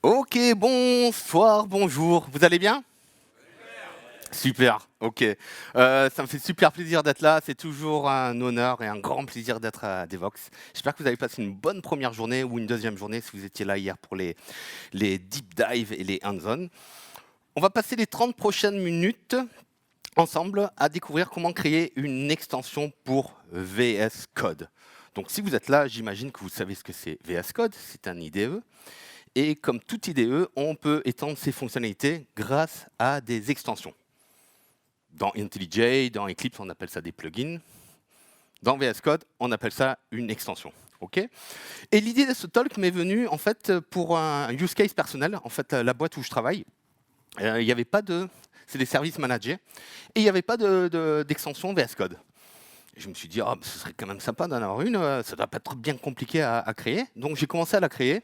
Ok, bonsoir, bonjour. Vous allez bien? Super, ok. Ça me fait super plaisir d'être là. C'est toujours un honneur et un grand plaisir d'être à Devox. J'espère que vous avez passé une bonne première journée ou une deuxième journée si vous étiez là hier pour les deep dives et les hands-on. On va passer les 30 prochaines minutes ensemble à découvrir comment créer une extension pour VS Code. Donc si vous êtes là, j'imagine que vous savez ce que c'est VS Code. C'est un IDE. Et comme tout IDE, on peut étendre ses fonctionnalités grâce à des extensions. Dans IntelliJ, dans Eclipse, on appelle ça des plugins. Dans VS Code, on appelle ça une extension. Okay, et l'idée de ce talk m'est venue en fait pour un use case personnel. En fait, la boîte où je travaille, il n'y avait pas de... C'est des services managés. Et il n'y avait pas d'extension VS Code. Et je me suis dit, oh, ce serait quand même sympa d'en avoir une. Ça ne doit pas être bien compliqué à créer. Donc j'ai commencé à la créer.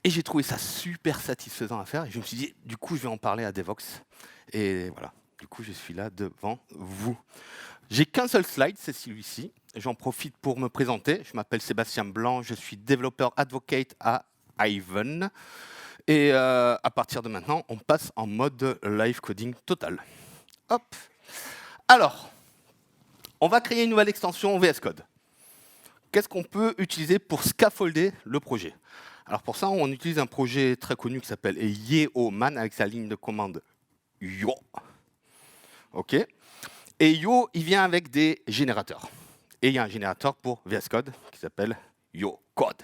Et j'ai trouvé ça super satisfaisant à faire. Et je me suis dit, du coup, je vais en parler à Devox. Et voilà, du coup, je suis là devant vous. J'ai qu'un seul slide, c'est celui-ci. J'en profite pour me présenter. Je m'appelle Sébastien Blanc, je suis développeur advocate à Ivan. Et à partir de maintenant, on passe en mode live coding total. Hop. Alors, on va créer une nouvelle extension VS Code. Qu'est-ce qu'on peut utiliser pour scaffolder le projet? Alors pour ça, on utilise un projet très connu qui s'appelle Yeoman avec sa ligne de commande Yo. OK. Et Yo, il vient avec des générateurs. Et il y a un générateur pour VS Code qui s'appelle YoCode.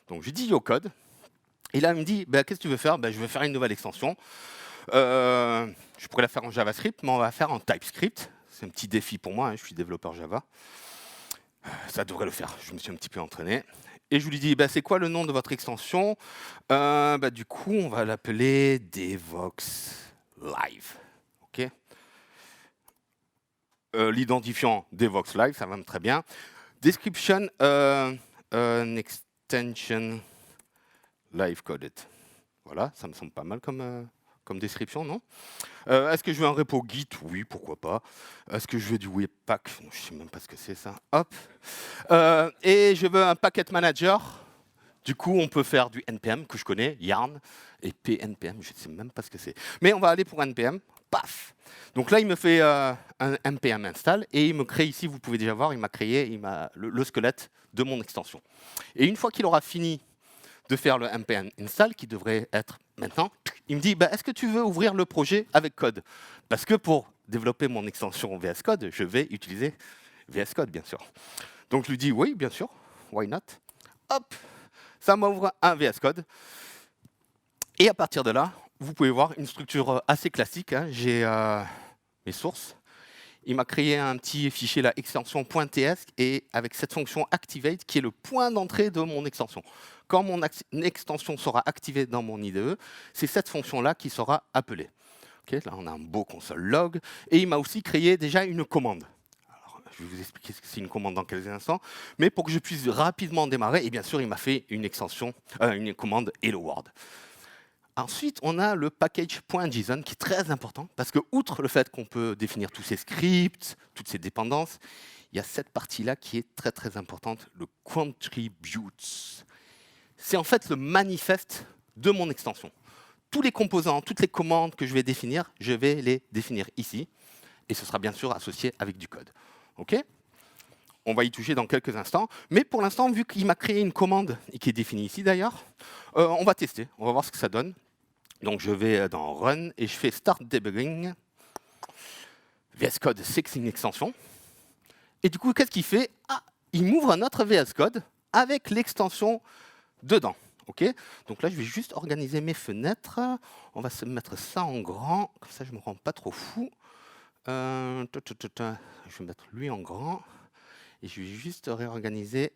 Donc je dis YoCode. Et là, il me dit, qu'est-ce que tu veux faire? Je veux faire une nouvelle extension. Je pourrais la faire en JavaScript, mais on va la faire en TypeScript. C'est un petit défi pour moi, hein, je suis développeur Java. Ça devrait le faire, je me suis un petit peu entraîné. Et je lui dis, c'est quoi le nom de votre extension? Du coup, on va l'appeler Devox Live. OK. L'identifiant Devox Live, ça va me très bien. Description, an extension live coded. Voilà, ça me semble pas mal comme description, non? Est-ce que je veux un repo Git? Oui, pourquoi pas. Est-ce que je veux du Webpack? Je ne sais même pas ce que c'est, ça. Hop. Et je veux un packet manager. Du coup, on peut faire du NPM, que je connais, Yarn, et PNPM, je ne sais même pas ce que c'est. Mais on va aller pour NPM. Paf. Donc là, il me fait un NPM install, et il me crée ici, vous pouvez déjà voir, il m'a créé le squelette de mon extension. Et une fois qu'il aura fini de faire le npm install, qui devrait être maintenant, il me dit, est-ce que tu veux ouvrir le projet avec code? Parce que pour développer mon extension VS Code, je vais utiliser VS Code, bien sûr. Donc je lui dis, oui, bien sûr, why not? Hop, ça m'ouvre un VS Code. Et à partir de là, vous pouvez voir une structure assez classique. Hein. J'ai mes sources. Il m'a créé un petit fichier, la extension .ts, et avec cette fonction activate, qui est le point d'entrée de mon extension. Quand mon extension sera activée dans mon IDE, c'est cette fonction-là qui sera appelée. Okay, là, on a un beau console log. Et il m'a aussi créé déjà une commande. Alors, je vais vous expliquer ce que c'est une commande dans quelques instants. Mais pour que je puisse rapidement démarrer, et bien sûr, il m'a fait une commande Hello World. Ensuite, on a le package.json qui est très important parce que, outre le fait qu'on peut définir tous ces scripts, toutes ces dépendances, il y a cette partie-là qui est très très importante, le contributes. C'est en fait le manifeste de mon extension. Tous les composants, toutes les commandes que je vais définir, je vais les définir ici. Et ce sera bien sûr associé avec du code. OK ? On va y toucher dans quelques instants. Mais pour l'instant, vu qu'il m'a créé une commande, et qui est définie ici d'ailleurs, on va tester, on va voir ce que ça donne. Donc je vais dans Run et je fais Start Debugging. VS Code, c'est une extension. Et du coup, qu'est-ce qu'il fait? Il m'ouvre un autre VS Code avec l'extension dedans. Okay, donc là, je vais juste organiser mes fenêtres. On va se mettre ça en grand, comme ça je ne me rends pas trop fou. Je vais mettre lui en grand. Et je vais juste réorganiser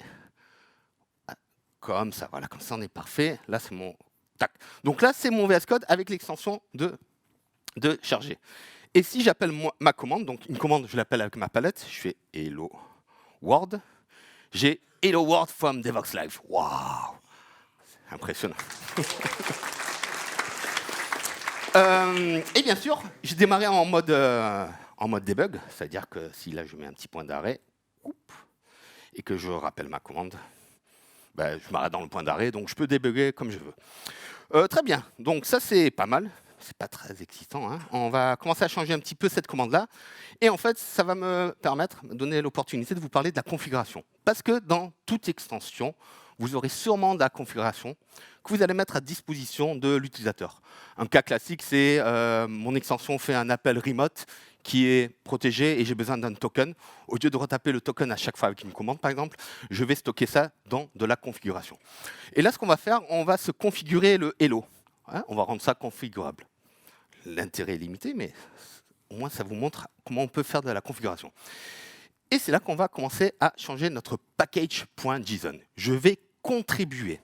comme ça. Voilà, comme ça on est parfait. Là, c'est mon... Tac. Donc là, c'est mon VS Code avec l'extension de charger. Et si j'appelle ma commande, donc une commande, je l'appelle avec ma palette, je fais Hello World. J'ai Hello World from Devox Live. Waouh! Impressionnant. Et bien sûr, j'ai démarré en mode debug, c'est-à-dire que si là je mets un petit point d'arrêt, et que je rappelle ma commande, je m'arrête dans le point d'arrêt, donc je peux débugger comme je veux. Très bien, donc ça c'est pas mal. C'est pas très excitant, hein. On va commencer à changer un petit peu cette commande-là. Et en fait, ça va me donner l'opportunité de vous parler de la configuration. Parce que dans toute extension, vous aurez sûrement de la configuration que vous allez mettre à disposition de l'utilisateur. Un cas classique, c'est mon extension fait un appel remote qui est protégé et j'ai besoin d'un token. Au lieu de retaper le token à chaque fois avec une commande, par exemple, je vais stocker ça dans de la configuration. Et là, ce qu'on va faire, on va se configurer le hello. Hein, on va rendre ça configurable. L'intérêt est limité, mais au moins ça vous montre comment on peut faire de la configuration. Et c'est là qu'on va commencer à changer notre package.json. Je vais contribuer.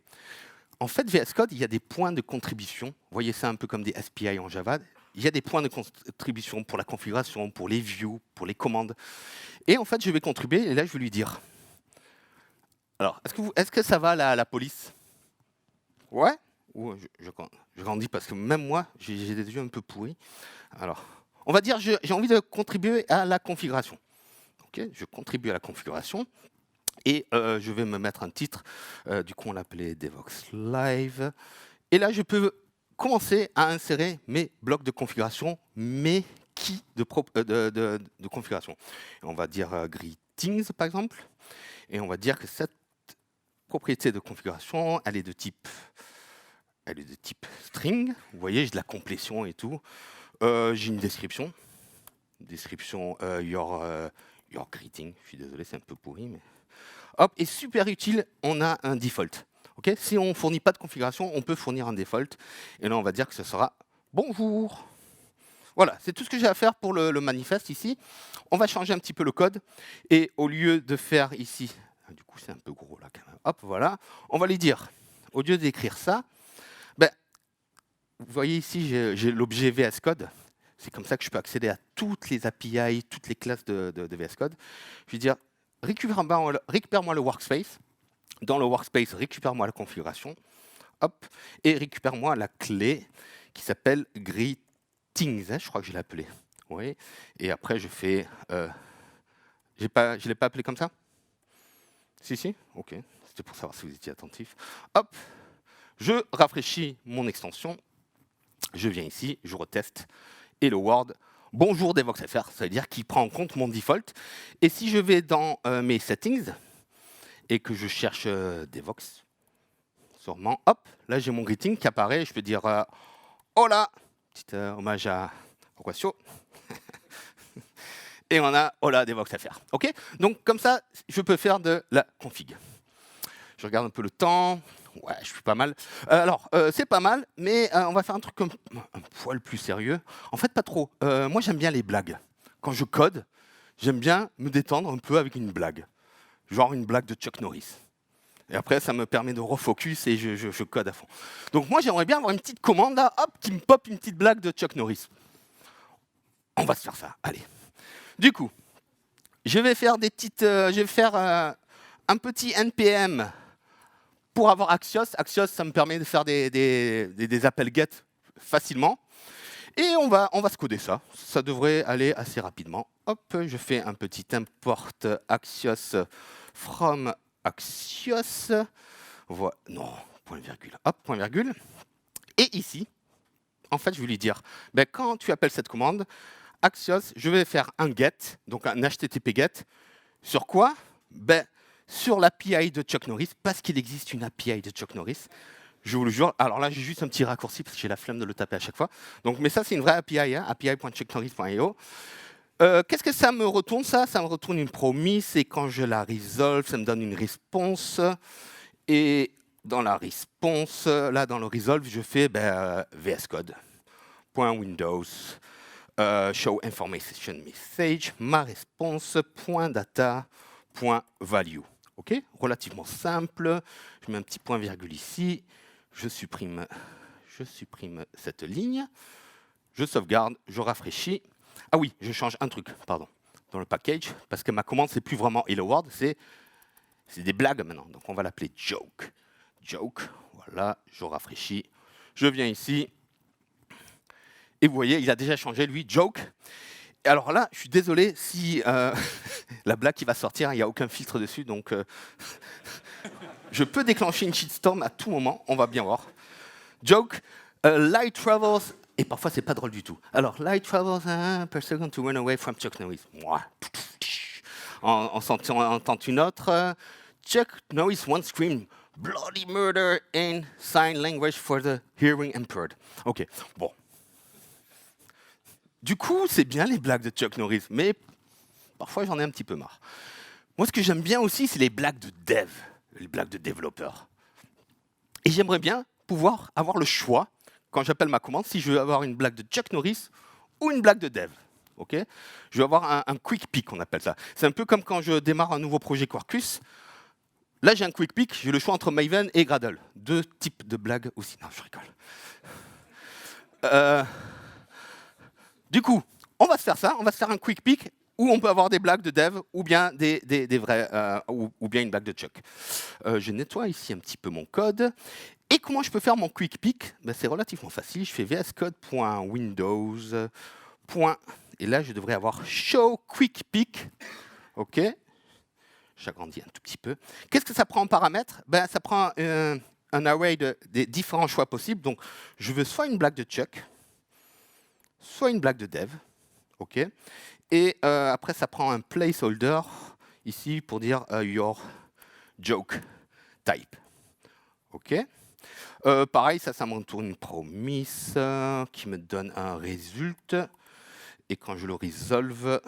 En fait, VS Code, il y a des points de contribution. Vous voyez ça un peu comme des SPI en Java. Il y a des points de contribution pour la configuration, pour les views, pour les commandes. Et en fait, je vais contribuer et là, je vais lui dire. Alors, est-ce que ça va la police? Ouais? Ou je grandis parce que même moi, j'ai des yeux un peu pourris. Alors, on va dire j'ai envie de contribuer à la configuration. Ok, je contribue à la configuration et je vais me mettre un titre. Du coup, on l'appelait Devoxx Live. Et là, je peux commencer à insérer mes blocs de configuration, mes keys de configuration. Et on va dire greetings, par exemple. Et on va dire que cette propriété de configuration, elle est de type string. Vous voyez, j'ai de la complétion et tout. J'ai une description. Description your greeting. Je suis désolé, c'est un peu pourri, mais hop. Et super utile, on a un default. Okay, si on ne fournit pas de configuration, on peut fournir un default. Et là, on va dire que ce sera bonjour. Voilà, c'est tout ce que j'ai à faire pour le manifeste ici. On va changer un petit peu le code. Et au lieu de faire ici, du coup, c'est un peu gros là quand même. Hop, voilà. On va lui dire, au lieu d'écrire ça, vous voyez ici, j'ai l'objet VS Code. C'est comme ça que je peux accéder à toutes les API, toutes les classes de VS Code. Je vais dire, récupère-moi le workspace. Dans le workspace, récupère-moi la configuration. Hop, et récupère-moi la clé qui s'appelle greetings. Hein, je crois que je l'ai appelée. Oui. Et après, je fais... je ne l'ai pas appelé comme ça? Si. OK. C'était pour savoir si vous étiez attentif. Hop, je rafraîchis mon extension. Je viens ici, je reteste, et le Word, bonjour DevoxFR, ça veut dire qu'il prend en compte mon default. Et si je vais dans mes settings, et que je cherche Devoxx, sûrement, hop, là j'ai mon greeting qui apparaît, je peux dire hola, petit hommage à Roquacio. Et on a hola DevoxFR. OK, donc comme ça, je peux faire de la config. Je regarde un peu le temps. Ouais, je suis pas mal. Alors, c'est pas mal, mais on va faire un truc un poil plus sérieux. En fait, pas trop. Moi, j'aime bien les blagues. Quand je code, j'aime bien me détendre un peu avec une blague. Genre une blague de Chuck Norris. Et après, ça me permet de refocus et je code à fond. Donc moi, j'aimerais bien avoir une petite commande là, hop, qui me pop une petite blague de Chuck Norris. On va se faire ça. Allez. Du coup, je vais faire un petit NPM pour avoir Axios. Axios, ça me permet de faire des appels get facilement. Et on va se coder ça. Ça devrait aller assez rapidement. Hop, je fais un petit import Axios from Axios. Voilà. Non, point virgule. Hop, point virgule. Et ici, en fait, je vais lui dire, quand tu appelles cette commande, Axios, je vais faire un get, donc un HTTP get. Sur quoi? Sur l'API de Chuck Norris, parce qu'il existe une API de Chuck Norris. Je vous le jure. Alors là, j'ai juste un petit raccourci parce que j'ai la flemme de le taper à chaque fois. Donc, mais ça, c'est une vraie API, hein, api.chucknorris.io. Qu'est-ce que ça me retourne, ça? Ça me retourne une promise et quand je la resolve, ça me donne une response. Et dans la response, là, dans le resolve, je fais VS Code. .windows, show information message, ma réponse, .data, .value. OK, relativement simple. Je mets un petit point virgule ici. Je supprime cette ligne. Je sauvegarde, je rafraîchis. Ah oui, je change un truc, pardon, dans le package, parce que ma commande, c'est plus vraiment hello world, c'est des blagues maintenant. Donc on va l'appeler joke. Joke, voilà, je rafraîchis. Je viens ici. Et vous voyez, il a déjà changé, lui, joke. Et alors là, je suis désolé si la blague qui va sortir, il n'y a aucun filtre dessus, donc je peux déclencher une shitstorm à tout moment, on va bien voir. Joke, light travels, et parfois c'est pas drôle du tout. Alors, light travels per second to run away from Chuck Norris. Moi. On tente une autre. Chuck Norris once screamed bloody murder in sign language for the hearing impaired. Ok, bon. Du coup, c'est bien les blagues de Chuck Norris, mais parfois j'en ai un petit peu marre. Moi, ce que j'aime bien aussi, c'est les blagues de dev, les blagues de développeurs. Et j'aimerais bien pouvoir avoir le choix, quand j'appelle ma commande, si je veux avoir une blague de Chuck Norris ou une blague de dev. Okay, je vais avoir un quick pick, on appelle ça. C'est un peu comme quand je démarre un nouveau projet Quarkus. Là, j'ai un quick pick, j'ai le choix entre Maven et Gradle. Deux types de blagues aussi. Non, je rigole. Du coup, on va se faire ça, on va se faire un quick pick où on peut avoir des blagues de dev ou bien des vrais, ou bien une blague de Chuck. Je nettoie ici un petit peu mon code. Et comment je peux faire mon quick pick? Ben, c'est relativement facile. Je fais vscode.windows. Et là, je devrais avoir show quick pick. OK. J'agrandis un tout petit peu. Qu'est-ce que ça prend en paramètres? Ben, ça prend un array des différents choix possibles. Donc, je veux soit une blague de Chuck, soit une blague de dev. OK. Et après, ça prend un placeholder ici pour dire your joke type. OK. Pareil, ça me retourne une promise qui me donne un résultat. Et quand je le résolve,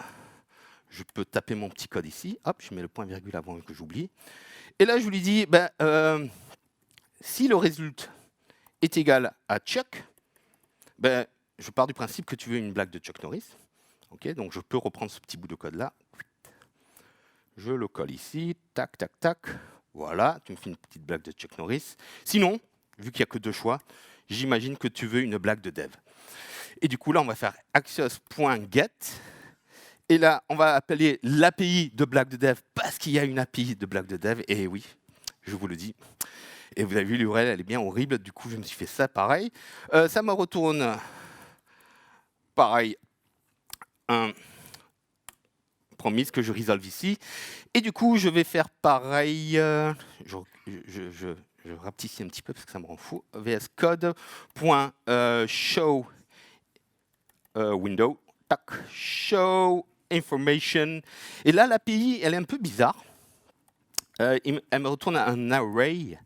je peux taper mon petit code ici. Hop, je mets le point virgule avant que j'oublie. Et là, je lui dis, ben, si le résultat est égal à Chuck, ben, je pars du principe que tu veux une blague de Chuck Norris. Okay, donc je peux reprendre ce petit bout de code là. Je le colle ici. Tac, tac, tac. Voilà, tu me fais une petite blague de Chuck Norris. Sinon, vu qu'il n'y a que deux choix, j'imagine que tu veux une blague de dev. Et du coup, là, on va faire axios.get. Et là, on va appeler l'API de blague de dev parce qu'il y a une API de blague de dev. Et oui, je vous le dis. Et vous avez vu, l'URL, elle est bien horrible. Du coup, je me suis fait ça pareil. Ça me retourne, pareil, un promise que je résolve ici. Et du coup, je vais faire pareil. Je rapetissis un petit peu parce que ça me rend fou. vscode.show window. Tac, show information. Et là, l'API, elle est un peu bizarre. Elle me retourne un array.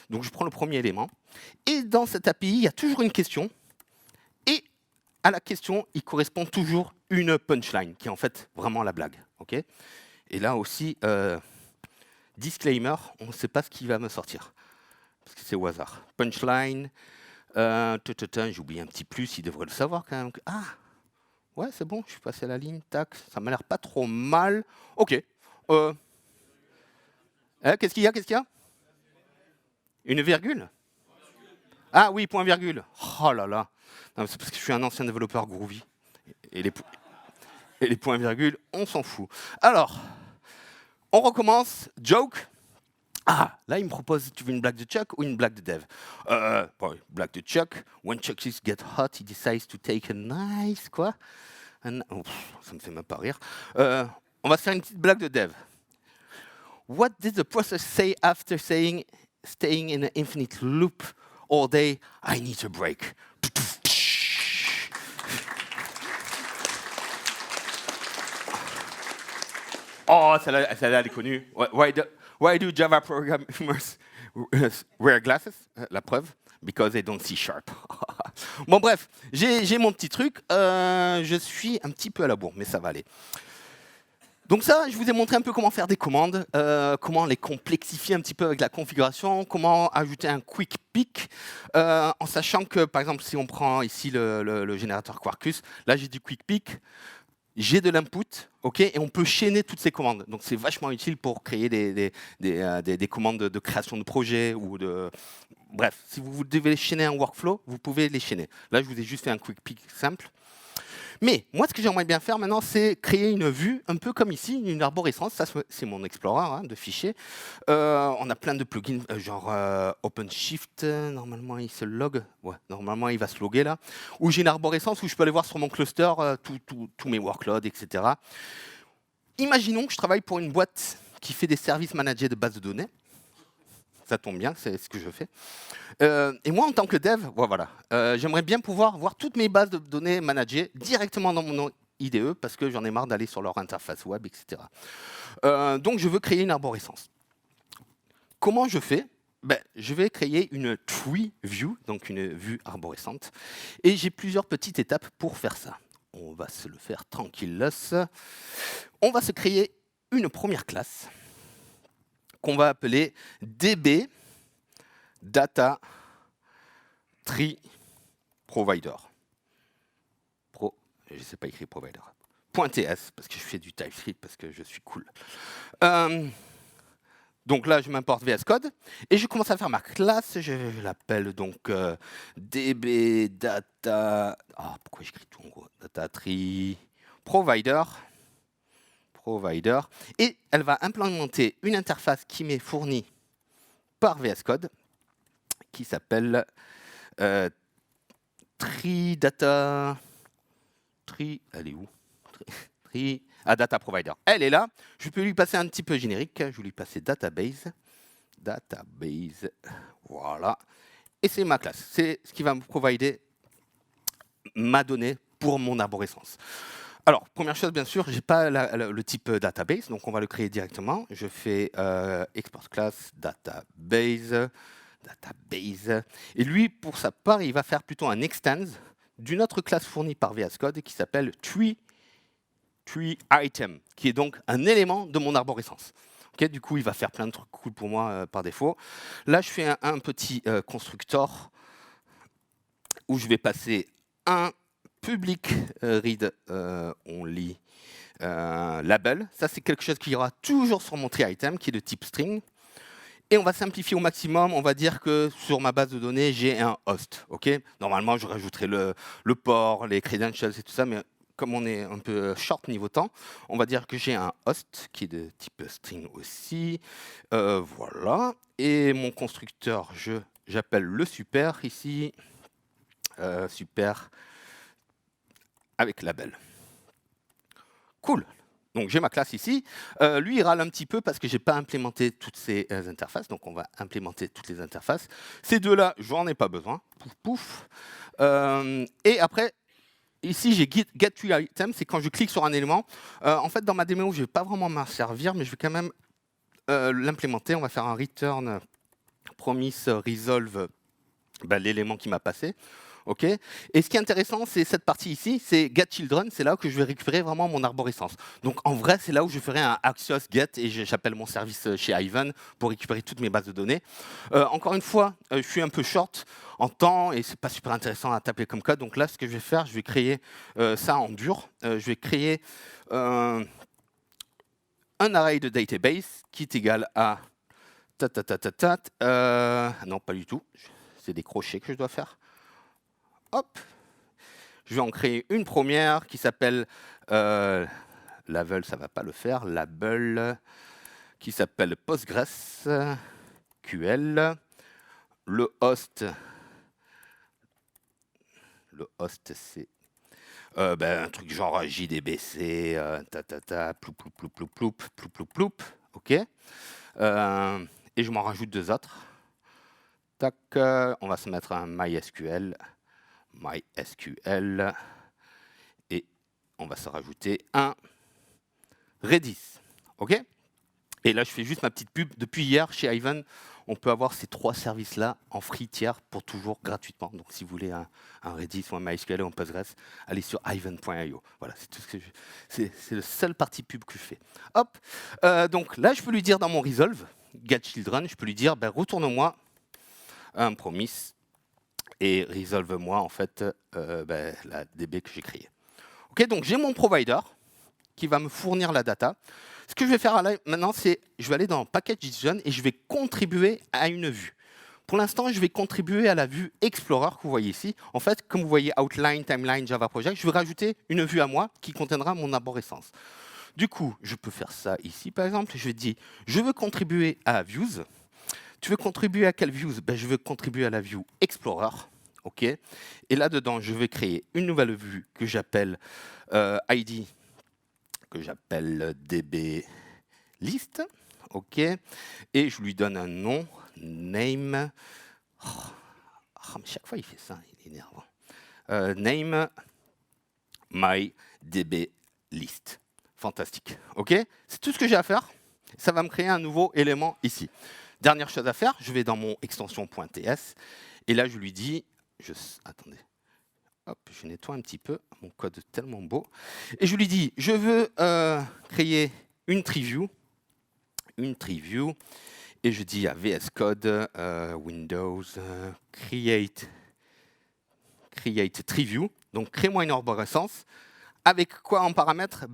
Donc, je prends le premier élément. Et dans cette API, il y a toujours une question. Et à la question, il correspond toujours une punchline, qui est en fait vraiment la blague. Okay, et là aussi, disclaimer, on ne sait pas ce qui va me sortir. Parce que c'est au hasard. Punchline. J'ai oublié un petit plus, il devrait le savoir quand même. Ah, ouais, c'est bon, je suis passé à la ligne. Tac, ça m'a l'air pas trop mal. OK. Qu'est-ce qu'il y a? Une virgule? Ah oui, point virgule. Oh là là. C'est parce que je suis un ancien développeur Groovy. Et les points virgules, on s'en fout. Alors, on recommence. Joke. Ah, là, il me propose, tu veux une blague de Chuck ou une blague de dev? Blague de Chuck. When Chuck get hot, he decides to take a nice, quoi? Ça me fait même pas rire. On va se faire une petite blague de dev. What did the process say after staying in an infinite loop all day? I need a break. Oh, celle-là, elle est connue. Why do Java programmers wear glasses? La preuve, because they don't see sharp. Bon, bref, j'ai mon petit truc. Je suis un petit peu à la bourre, mais ça va aller. Donc ça, je vous ai montré un peu comment faire des commandes, comment les complexifier un petit peu avec la configuration, comment ajouter un quick pick, en sachant que, par exemple, si on prend ici le générateur Quarkus, là j'ai du quick pick. J'ai de l'input, ok, et on peut chaîner toutes ces commandes. Donc c'est vachement utile pour créer des commandes de création de projet ou de. Bref, si vous devez chaîner un workflow, vous pouvez les chaîner. Là, je vous ai juste fait un quick pick simple. Mais moi, ce que j'aimerais bien faire maintenant, c'est créer une vue un peu comme ici, une arborescence. Ça, c'est mon Explorer de fichiers. On a plein de plugins, genre OpenShift. Normalement, il se log. Ouais, normalement, il va se loguer là. Où j'ai une arborescence où je peux aller voir sur mon cluster tous mes workloads, etc. Imaginons que je travaille pour une boîte qui fait des services managés de bases de données. Ça tombe bien, c'est ce que je fais. Et moi, en tant que dev, voilà, j'aimerais bien pouvoir voir toutes mes bases de données managées directement dans mon IDE parce que j'en ai marre d'aller sur leur interface web, etc. Donc, je veux créer une arborescence. Comment je fais? Je vais créer une tree view, donc une vue arborescente. Et j'ai plusieurs petites étapes pour faire ça. On va se le faire tranquillos. On va se créer une première classe qu'on va appeler DB Data Tree Provider. Je ne sais pas écrire provider. .ts, parce que je fais du TypeScript, parce que je suis cool. Donc là, je m'importe VS Code et je commence à faire ma classe. Je l'appelle donc DB Data. Pourquoi j'écris tout en gros? Data Tree Provider. Et elle va implémenter une interface qui m'est fournie par VS Code qui s'appelle Tree Data. Elle est où? Data Provider. Elle est là. Je peux lui passer un petit peu générique. Je vais lui passer Database. Voilà. Et c'est ma classe. C'est ce qui va me provider ma donnée pour mon arborescence. Alors, première chose, bien sûr, je n'ai pas le type database, donc on va le créer directement. Je fais export class database. Et lui, pour sa part, il va faire plutôt un extend d'une autre classe fournie par VS Code qui s'appelle tree item, qui est donc un élément de mon arborescence. Okay, du coup, il va faire plein de trucs cool pour moi par défaut. Là, je fais un petit constructeur où je vais passer un public read only label. Ça, c'est quelque chose qui ira toujours sur mon tree item, qui est de type string. Et on va simplifier au maximum. On va dire que sur ma base de données, j'ai un host. Okay, normalement, je rajouterai le port, les credentials et tout ça, mais comme on est un peu short niveau temps, on va dire que j'ai un host qui est de type string aussi. Voilà. Et mon constructeur, j'appelle le super ici. Super avec label. Cool. Donc j'ai ma classe ici. Lui, il râle un petit peu parce que je n'ai pas implémenté toutes ces interfaces. Donc on va implémenter toutes les interfaces. Ces deux-là, j'en ai pas besoin. Pouf, pouf. Et après, ici, j'ai getTreeItem. C'est quand je clique sur un élément. En fait, dans ma démo, je ne vais pas vraiment m'en servir, mais je vais quand même l'implémenter. On va faire un return promise resolve l'élément qui m'a passé. Okay. Et ce qui est intéressant, c'est cette partie ici, c'est getChildren, c'est là que je vais récupérer vraiment mon arborescence. Donc en vrai, c'est là où je ferai un Axios get et j'appelle mon service chez Ivan pour récupérer toutes mes bases de données. Encore une fois, je suis un peu short en temps et c'est pas super intéressant à taper comme code. Donc là, ce que je vais faire, je vais créer ça en dur. Je vais créer un array de database qui est égal à non, pas du tout. C'est des crochets que je dois faire. Hop, je vais en créer une première qui s'appelle label, ça ne va pas le faire, label qui s'appelle PostgreSQL. Le host c'est un truc genre JDBC, ploup, ok. Et je m'en rajoute deux autres. Tac, on va se mettre un MySQL. Et on va se rajouter un Redis. OK? Et là, je fais juste ma petite pub. Depuis hier, chez Ivan, on peut avoir ces trois services-là en free tiers pour toujours gratuitement. Donc, si vous voulez un Redis ou un MySQL ou un Postgres, allez sur ivan.io. Voilà, c'est tout ce que c'est le seul parti pub que je fais. Hop. Donc là, je peux lui dire dans mon resolve, getChildren, je peux lui dire, retourne-moi un promise et resolve-moi en fait la DB que j'ai créée. Ok, donc j'ai mon provider qui va me fournir la data. Ce que je vais faire maintenant, c'est je vais aller dans Package Decision et je vais contribuer à une vue. Pour l'instant, je vais contribuer à la vue Explorer que vous voyez ici. En fait, comme vous voyez Outline, Timeline, Java Project, je vais rajouter une vue à moi qui contiendra mon arborescence. Du coup, je peux faire ça ici, par exemple. Je dis, je veux contribuer à Views. Tu veux contribuer à quelle view? Je veux contribuer à la view Explorer. OK. Et là-dedans, je vais créer une nouvelle vue que j'appelle ID, que j'appelle DB List. OK. Et je lui donne un nom, name. mais chaque fois, il fait ça, il est énervant. Name my DB list. Fantastique. OK? C'est tout ce que j'ai à faire. Ça va me créer un nouveau élément ici. Dernière chose à faire, je vais dans mon extension.ts et là, je lui dis, attendez, hop, je nettoie un petit peu, mon code est tellement beau. Et je lui dis, je veux créer une tree view, et je dis à VS Code, Windows, create tree view, donc crée-moi une arborescence, avec quoi en paramètre?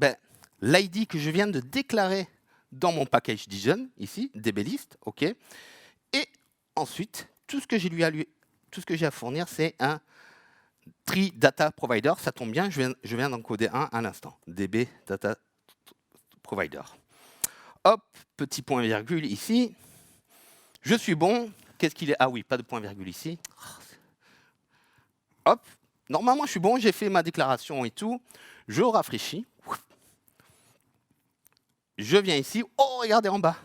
L'ID que je viens de déclarer dans mon package JSON, ici, dblist, OK. Et ensuite, tout ce que j'ai à fournir, c'est un tree data provider. Ça tombe bien, je viens d'encoder un à l'instant. DB data provider. Hop, petit point virgule ici. Je suis bon. Qu'est-ce qu'il est? Ah oui, pas de point virgule ici. Hop, normalement je suis bon, j'ai fait ma déclaration et tout. Je rafraîchis. Je viens ici. Oh, regardez en bas.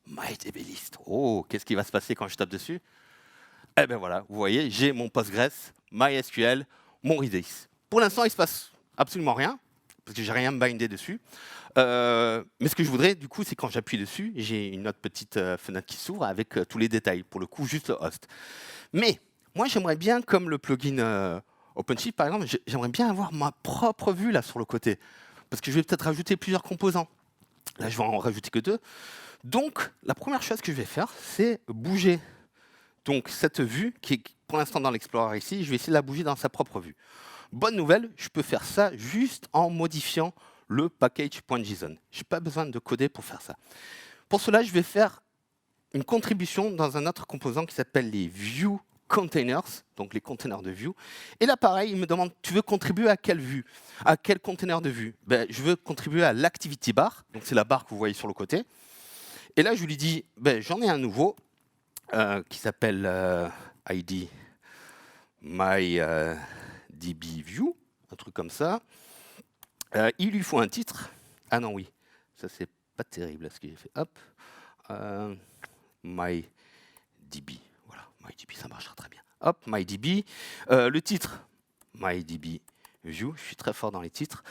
MyDBList. Oh, qu'est-ce qui va se passer quand je tape dessus? Eh bien voilà, vous voyez, j'ai mon Postgres, MySQL, mon Redis. Pour l'instant, il ne se passe absolument rien, parce que j'ai rien bindé dessus. Mais ce que je voudrais, du coup, c'est quand j'appuie dessus, j'ai une autre petite fenêtre qui s'ouvre avec tous les détails, pour le coup, juste le host. Mais moi, j'aimerais bien, comme le plugin OpenShift, par exemple, j'aimerais bien avoir ma propre vue là sur le côté, parce que je vais peut-être rajouter plusieurs composants. Là, je vais en rajouter que 2. Donc, la première chose que je vais faire, c'est bouger donc cette vue, qui est pour l'instant dans l'Explorer ici, je vais essayer de la bouger dans sa propre vue. Bonne nouvelle, je peux faire ça juste en modifiant le package.json. Je n'ai pas besoin de coder pour faire ça. Pour cela, je vais faire une contribution dans un autre composant qui s'appelle les view containers, donc les containers de view. Et là, pareil, il me demande, tu veux contribuer à quelle vue? À quel container de vue? Je veux contribuer à l'activity bar, donc c'est la barre que vous voyez sur le côté. Et là, je lui dis, j'en ai un nouveau qui s'appelle ID MyDBView, un truc comme ça. Il lui faut un titre. Ah non, oui, ça c'est pas terrible ce que j'ai fait. Hop, MyDB. Voilà, MyDB, ça marchera très bien. Hop, MyDB. Le titre, MyDBView. Je suis très fort dans les titres.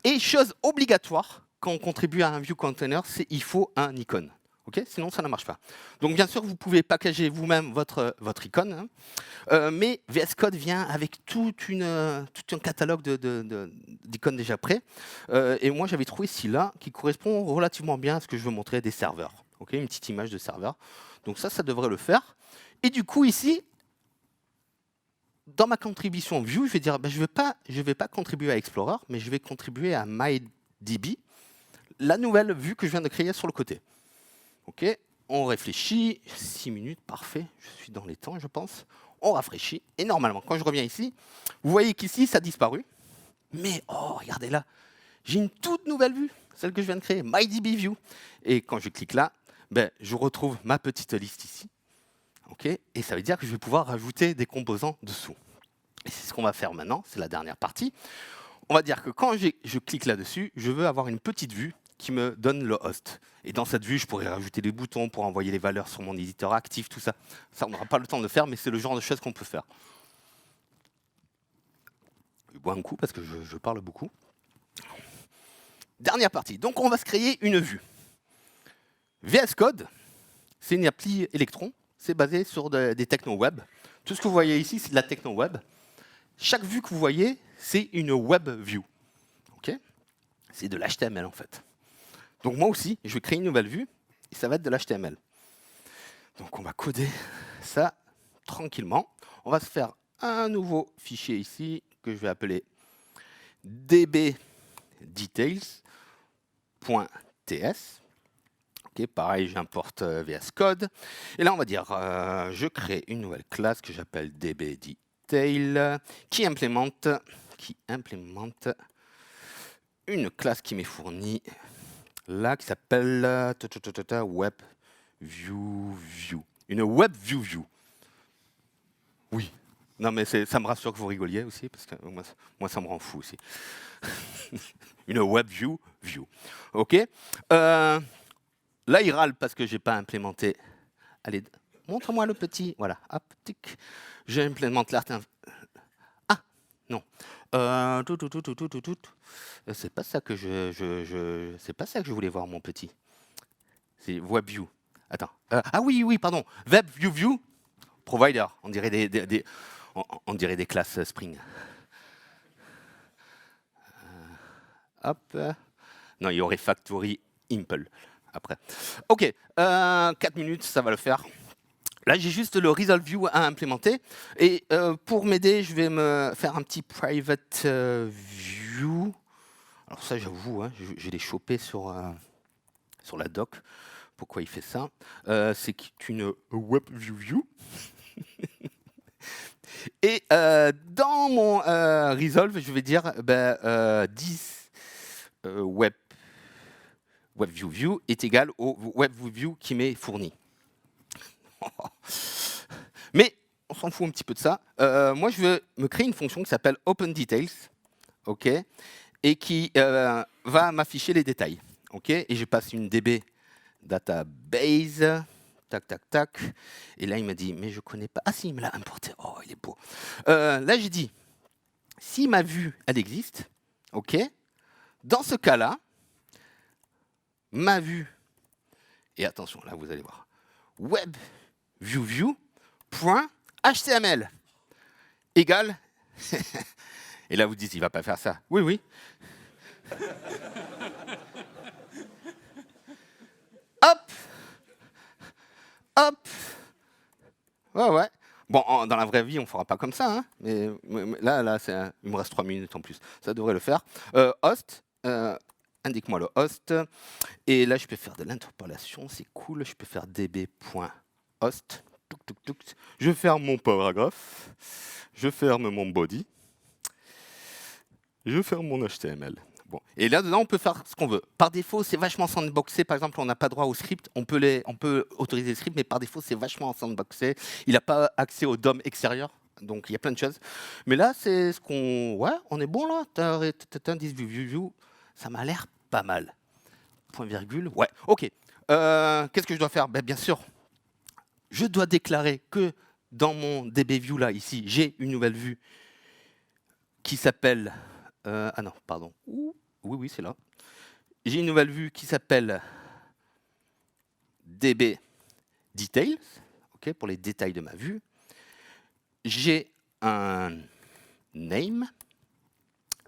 Et chose obligatoire quand on contribue à un view container, c'est il faut un icône. Okay, sinon, ça ne marche pas. Donc, bien sûr, vous pouvez packager vous-même votre icône, hein, mais VS Code vient avec tout un catalogue d'icônes déjà prêts. Et moi, j'avais trouvé celui-là qui correspond relativement bien à ce que je veux montrer des serveurs. Okay, une petite image de serveur. Donc ça devrait le faire. Et du coup, ici, dans ma contribution View, je vais dire, je ne vais pas contribuer à Explorer, mais je vais contribuer à MyDB, la nouvelle vue que je viens de créer sur le côté. OK, on réfléchit, 6 minutes, parfait, je suis dans les temps, je pense. On rafraîchit, et normalement, quand je reviens ici, vous voyez qu'ici, ça a disparu. Mais, oh, regardez là, j'ai une toute nouvelle vue, celle que je viens de créer, MyDBView. Et quand je clique là, je retrouve ma petite liste ici. OK, et ça veut dire que je vais pouvoir rajouter des composants dessous. Et c'est ce qu'on va faire maintenant, c'est la dernière partie. On va dire que quand je clique là-dessus, je veux avoir une petite vue qui me donne le host. Et dans cette vue, je pourrais rajouter des boutons pour envoyer les valeurs sur mon éditeur actif, tout ça. Ça, on n'aura pas le temps de le faire, mais c'est le genre de choses qu'on peut faire. Je bois un coup parce que je parle beaucoup. Dernière partie. Donc, on va se créer une vue. VS Code, c'est une appli Electron. C'est basé sur des techno web. Tout ce que vous voyez ici, c'est de la techno web. Chaque vue que vous voyez, c'est une web view. Okay, c'est de l'HTML en fait. Donc moi aussi, je vais créer une nouvelle vue et ça va être de l'HTML. Donc on va coder ça tranquillement. On va se faire un nouveau fichier ici que je vais appeler dbdetails.ts. Okay, pareil, j'importe VS Code. Et là, on va dire, je crée une nouvelle classe que j'appelle dbdetail qui implémente une classe qui m'est fournie là, qui s'appelle WebViewView. Une WebViewView. Oui. Non, mais ça me rassure que vous rigoliez aussi, parce que moi ça me rend fou aussi. Une WebViewView. OK. Là, il râle parce que je n'ai pas implémenté. Allez, Montre-moi le petit. Voilà. Hop, tic. J'implémente l'article. Ah, non. C'est pas ça que c'est pas ça que je voulais voir, mon petit. C'est WebView. Attends. Ah oui, oui, pardon. WebView Provider. On dirait on dirait des classes Spring. Hop. Non, il y aurait Factory Impl après. OK. 4 minutes, ça va le faire. Là, j'ai juste le Resolve View à implémenter. Et pour m'aider, je vais me faire un petit private view. Alors ça, j'avoue, hein, je l'ai chopé sur la doc. Pourquoi il fait ça? C'est une web view. Et dans mon Resolve, je vais dire 10 WebView est égal au WebView qui m'est fourni. Mais on s'en fout un petit peu de ça. Moi, je veux me créer une fonction qui s'appelle OpenDetails, ok, et qui va m'afficher les détails. Ok, et je passe une DB database, tac, tac, tac. Et là, il m'a dit, mais je connais pas. Ah si, il me l'a importé. Oh, il est beau. Là, j'ai dit, si ma vue, elle existe, ok, dans ce cas-là, ma vue, et attention, là, vous allez voir, WebViewView.html égale, et là, vous dites, il va pas faire ça. Oui, oui. Hop, hop. Ouais, ouais. Bon, dans la vraie vie, on ne fera pas comme ça, hein, mais là, il me reste 3 minutes en plus. Ça devrait le faire. Host, indique-moi le host. Et là, je peux faire de l'interpolation, c'est cool. Je peux faire db.host. Je ferme mon paragraphe. Je ferme mon body. Je ferme mon HTML. Bon. Et là, dedans, on peut faire ce qu'on veut. Par défaut, c'est vachement sandboxé. Par exemple, on n'a pas droit au script. On peut autoriser le script, mais par défaut, c'est vachement sandboxé. Il n'a pas accès au DOM extérieur. Donc, il y a plein de choses. Mais là, c'est ce qu'on... Ouais, on est bon, là. T'as un 10 view. Ça m'a l'air pas mal. Point virgule. Ouais, OK. Qu'est-ce que je dois faire? Bien sûr, je dois déclarer que dans mon DBView, là, ici, j'ai une nouvelle vue qui s'appelle... ah non, pardon. Oui, c'est là. J'ai une nouvelle vue qui s'appelle DB Details, okay, pour les détails de ma vue. J'ai un name,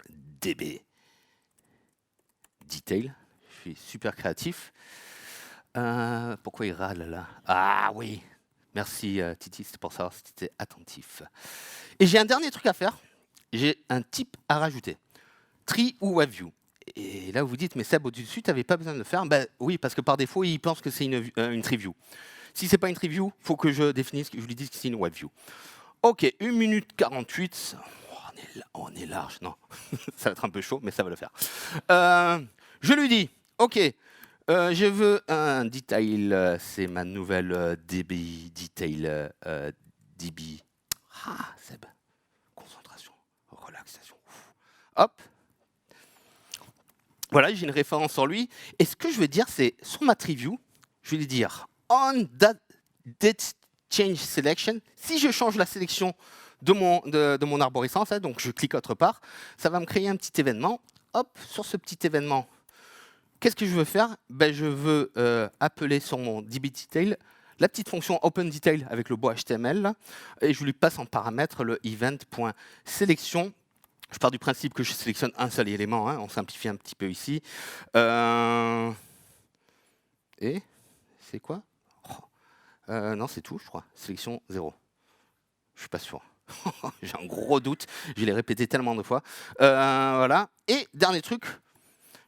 DB Detail. Je suis super créatif. Pourquoi il râle là? Ah oui, merci Titi, c'est pour savoir si tu étais attentif. Et j'ai un dernier truc à faire. J'ai un type à rajouter. Tree ou WebView. Et là, vous vous dites, mais Seb, au-dessus, tu n'avais pas besoin de le faire. Oui, parce que par défaut, il pense que c'est une tree view. Si ce n'est pas une tree view, il faut que je définisse, que je lui dise que c'est une WebView. OK, 1 minute 48. On est large, non. Ça va être un peu chaud, mais ça va le faire. Je lui dis, OK, je veux un detail, c'est ma nouvelle DB detail DB. Ah, Seb, concentration, relaxation. Hop. Voilà, j'ai une référence sur lui. Et ce que je vais dire, c'est sur ma tree view, je vais lui dire on date change selection. Si je change la sélection de mon arborescence, hein, donc je clique autre part, ça va me créer un petit événement. Hop, sur ce petit événement, qu'est-ce que je veux faire? Je veux appeler sur mon dbDetail la petite fonction OpenDetail avec le beau HTML, là, et je lui passe en paramètre le event.selection. Je pars du principe que je sélectionne un seul élément, hein, on simplifie un petit peu ici. Et c'est quoi? Non, c'est tout, je crois. Sélection 0. Je suis pas sûr. J'ai un gros doute. Je l'ai répété tellement de fois. Voilà. Et dernier truc,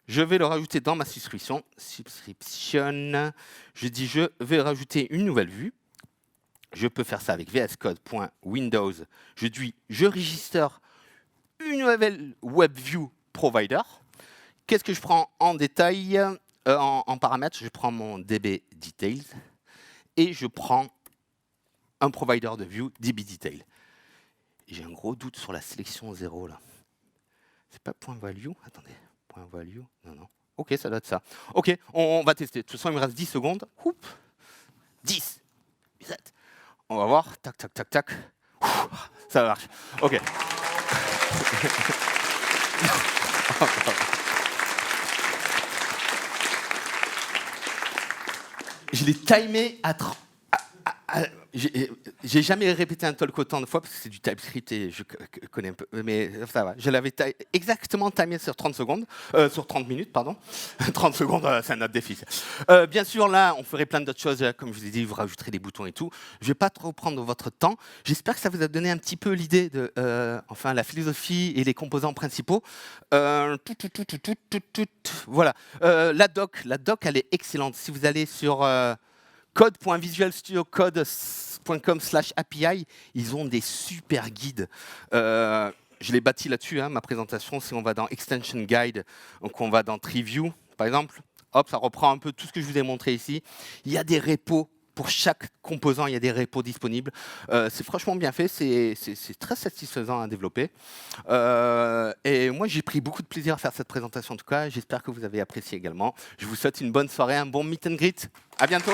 je vais le rajouter dans ma subscription. Subscription. Je dis je vais rajouter une nouvelle vue. Je peux faire ça avec vscode.windows. Je dis je register une nouvelle WebView provider. Qu'est-ce que je prends en détail, en paramètres? Je prends mon DB Details et je prends un provider de view dbDetail. J'ai un gros doute sur la sélection 0 là. C'est pas point value? Attendez, point value? Non. OK, ça doit être ça. OK, on va tester. De toute façon, il me reste 10 secondes. Oups. 10, 7, On va voir. Tac, tac, tac, tac. Ça marche. OK. Je l'ai timé à 30. J'ai jamais répété un talk autant de fois parce que c'est du TypeScript et je connais un peu, mais ça va. Je l'avais exactement timé sur 30 secondes, sur 30 minutes, pardon. 30 secondes, c'est un autre défi. Bien sûr, là, on ferait plein d'autres choses, comme je vous ai dit, vous rajouterez des boutons et tout. Je vais pas trop prendre votre temps. J'espère que ça vous a donné un petit peu l'idée de, enfin, la philosophie et les composants principaux. Voilà. La doc, elle est excellente. Si vous allez sur code.visualstudiocode.com/API, ils ont des super guides. Je l'ai bâti là-dessus, hein, ma présentation. Si on va dans Extension Guide, donc on va dans TreeView, par exemple, hop, ça reprend un peu tout ce que je vous ai montré ici. Il y a des repos. Pour chaque composant, il y a des repos disponibles. C'est franchement bien fait, c'est très satisfaisant à développer. Et moi, j'ai pris beaucoup de plaisir à faire cette présentation en tout cas. J'espère que vous avez apprécié également. Je vous souhaite une bonne soirée, un bon meet and greet. À bientôt.